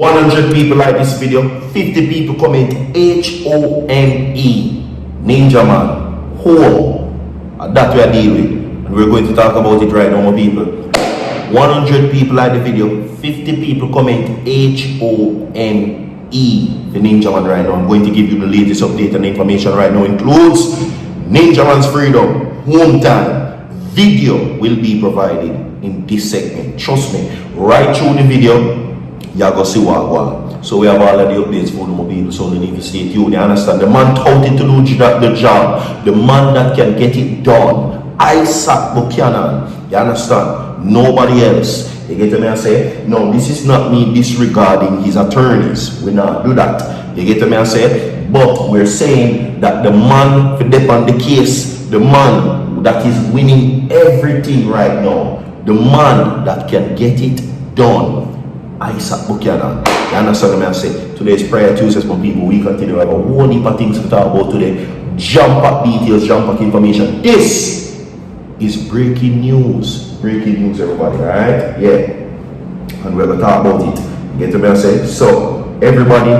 100 people like this video, 50 people comment HOME, Ninja Man, home. That we are dealing with. And we're going to talk about it right now, my people. 100 people like the video, 50 people comment HOME, the Ninja Man right now. I'm going to give you the latest update and information right now. Includes Ninja Man's freedom, home time, video will be provided in this segment. Trust me, right through the video, y'all go see what. So we have all of the updates for the mobile, so they need to stay tuned. You understand? The man touted to do the job. The man that can get it done. Isaac Buchanan. You understand? Nobody else. You get me? I say, no, this is not me disregarding his attorneys. We not do that. You get me? I say, but we're saying that the man for depend the case, the man that is winning everything right now, the man that can get it done. Isaac Buchanan. You understand what I say? Today's prayer Tuesdays, my people. We continue to have a whole heap of things to talk about today. Jump up details, jump up information. This is breaking news. Breaking news, everybody, alright? Yeah. And we're going to talk about it. Get to me, I say? So, everybody,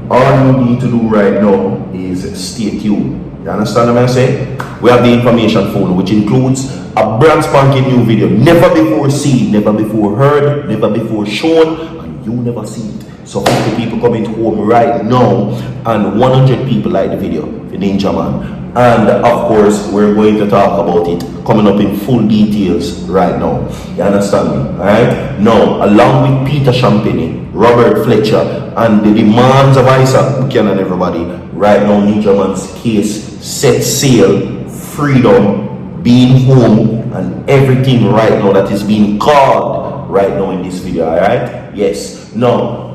all you need to do right now is stay tuned. You understand what I say? We have the information phone, which includes a brand spanking new video, never before seen, never before heard, never before shown, and you never see it. So 50 people coming home right now, and 100 people like the video, the Ninja Man. And of course, we're going to talk about it coming up in full details right now. You understand me? Alright? Now, along with Peter Champagne, Robert Fletcher, and the demands of Isaac Buchanan, everybody, right now, Ninja Man's case set sail, freedom, being home, and everything right now that is being called right now in this video. Alright? Yes. Now,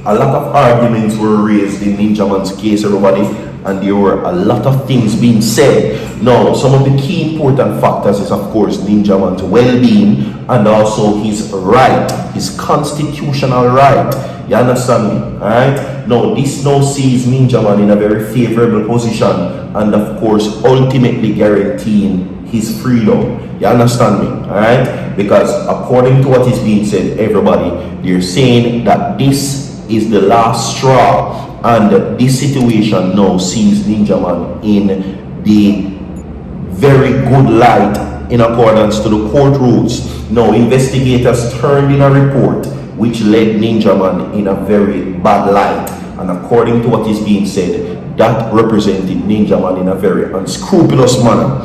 a lot of arguments were raised in Ninja Man's case, everybody, and there were a lot of things being said. Now, some of the key important factors is, of course, Ninja Man's well-being and also his right, his constitutional right. You understand me? Alright? Now, this now sees Ninja Man in a very favorable position and, of course, ultimately guaranteeing his freedom. You understand me? Alright? Because according to what is being said, everybody, they're saying that this is the last straw, and this situation now sees Ninja Man in the very good light in accordance to the court rules. Now, investigators turned in a report which led Ninja Man in a very bad light, and according to what is being said, that represented Ninja Man in a very unscrupulous manner.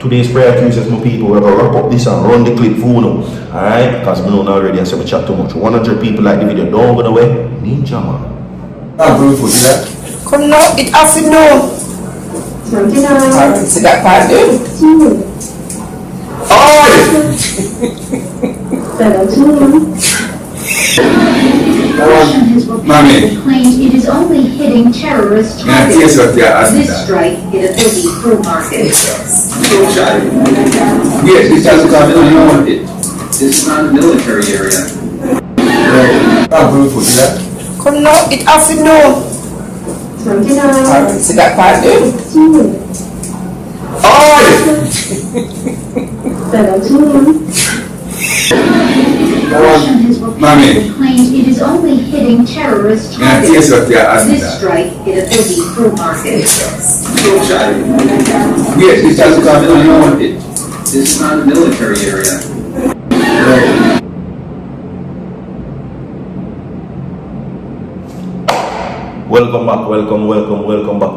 Today's prayer Tuesdays, my people, we're going to wrap up this and run the clip for you. Alright? Because we know already I said we chat too much. 100 people like the video. Don't go away. Ninja Man. Come now, it has to know. Alright, see that part, dude? Mommy claimed it is only hitting terrorist targets. This strike hit a busy fruit market. Yes, this doesn't come in. This is not a military area. Come now, it has to know. Alright, see that part, dude? Mommy claimed it is only hitting terrorist targets. This strike hit a busy fruit market. Yes, this doesn't come in. This is not a military area. Welcome back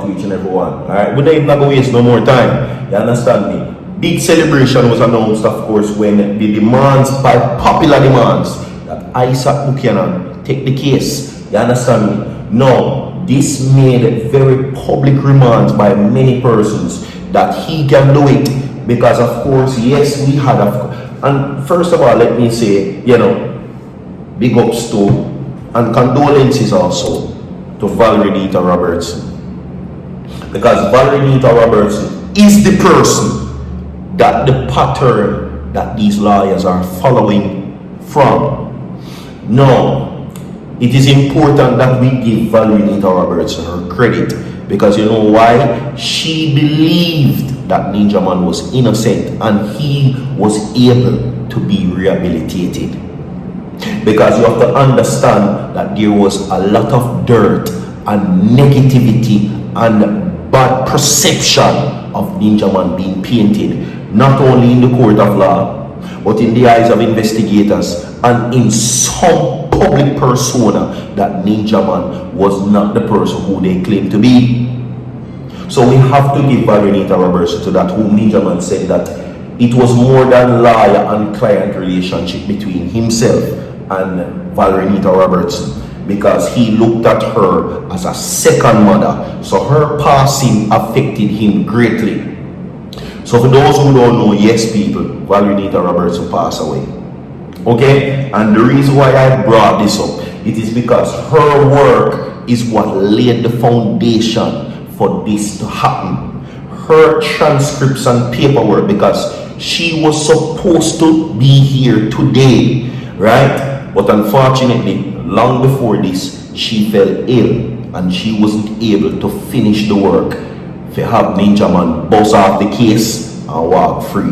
to each and every one. Alright, we don't even waste no more time. You understand me? Big celebration was announced, of course, when the demands, by popular demands, that Isaac Buchanan take the case. You understand me? No, this made very public remarks by many persons that he can do it because, of course, yes, we had, and first of all, let me say, big ups to and condolences also to Valerita Robertson, because Valerita Robertson is the person that the pattern that these lawyers are following from. No, it is important that we give Valerita Robertson her credit, because you know why? She believed that Ninja Man was innocent and he was able to be rehabilitated. because you have to understand that there was a lot of dirt and negativity and bad perception of Ninja Man being painted, not only in the court of law, but in the eyes of investigators and in some public persona, that Ninja Man was not the person who they claim to be. So we have to give Valerita Robertson to that, whom Ninja Man said that it was more than lawyer and client relationship between himself and Valerita Robertson, because he looked at her as a second mother. So her passing affected him greatly. So for those who don't know, yes people, Valerita Robertson passed away. Okay? And the reason why I brought this up, it is because her work is what laid the foundation for this to happen. Her transcripts and paperwork, because she was supposed to be here today, right? But unfortunately, long before this, she fell ill and she wasn't able to finish the work to have Ninja Man bust off the case and walk free.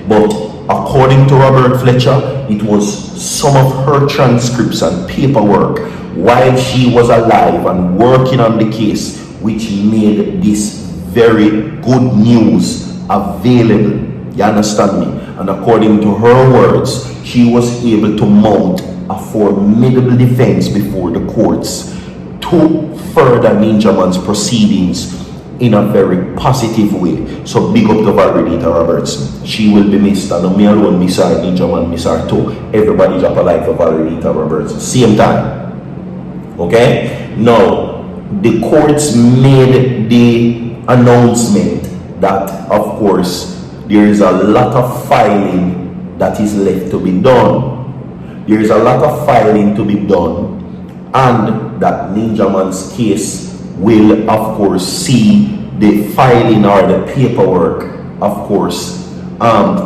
But according to Robert Fletcher, it was some of her transcripts and paperwork while she was alive and working on the case which made this very good news available. You understand me? And according to her words, she was able to mount a formidable defense before the courts to further Ninja Man's proceedings in a very positive way. So big up to Valerita Robertson. She will be missed, and me alone miss her, Ninja Man miss her too. Everybody drop a like for Valerita Robertson. Same time. Okay? Now, the courts made the announcement that, of course, there is a lot of filing that is left to be done. There is a lot of filing to be done, and that Ninja Man's case will, of course, see the filing or the paperwork, of course,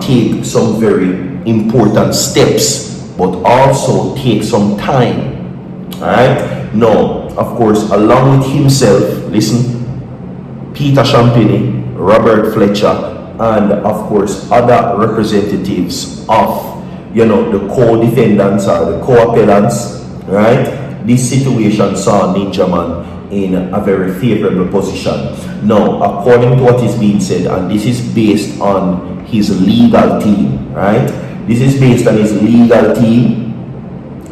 take some very important steps, but also take some time. Alright? Now, of course, along with himself, listen, Peter Champagny, Robert Fletcher, and of course other representatives of, you know, the co-defendants or the co-appellants, right? This situation saw Ninja Man in a very favorable position. Now, according to what is being said, and this is based on his legal team, right? This is based on his legal team,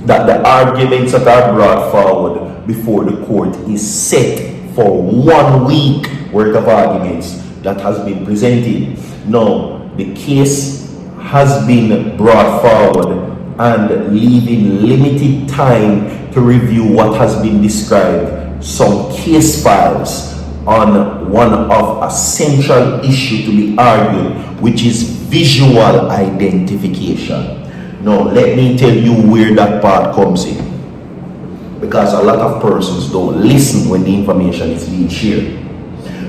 that the arguments that are brought forward before the court is set for 1 week worth of arguments that has been presented. Now, the case has been brought forward and leaving limited time to review what has been described, some case files on one of a central issue to be argued, which is visual identification. Now, let me tell you where that part comes in, because a lot of persons don't listen when the information is being shared.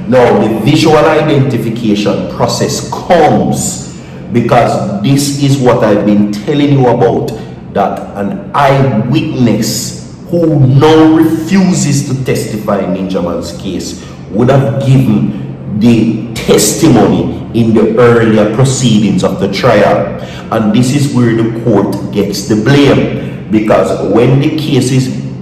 Now, the visual identification process comes because this is what I've been telling you about, that an eyewitness who now refuses to testify in Ninja Man's case would have given the testimony in the earlier proceedings of the trial. And this is where the court gets the blame, because when the case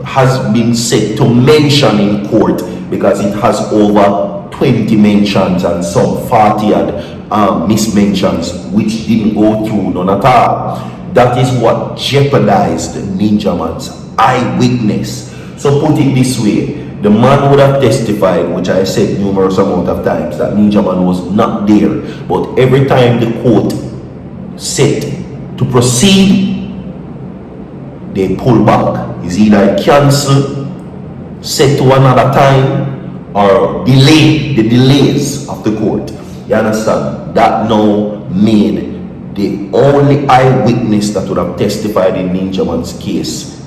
has been set to mention in court, because it has over 20 mentions and some 40 odd mismentions which didn't go through none at all, that is what jeopardized Ninja Man's eyewitness. So put it this way, the man would have testified, which I said numerous amount of times, that Ninja Man was not there. But every time the court set to proceed, they pull back. It's either cancel, set to another time, or delay the delays of the court. You understand? That now made the only eyewitness that would have testified in Ninja Man's case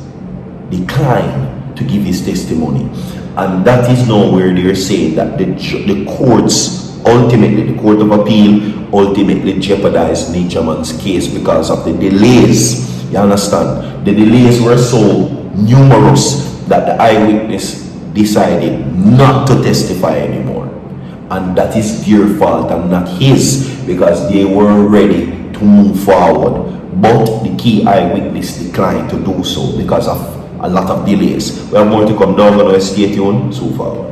decline to give his testimony. And that is now where they're saying that the courts ultimately, the Court of Appeal ultimately jeopardized Ninja Man's case because of the delays. You understand? The delays were so numerous that the eyewitness decided not to testify anymore. And that is their fault and not his, because they weren't ready to move forward but the key eyewitness declined to do so because of a lot of delays. We are going to come down and stay tuned so far.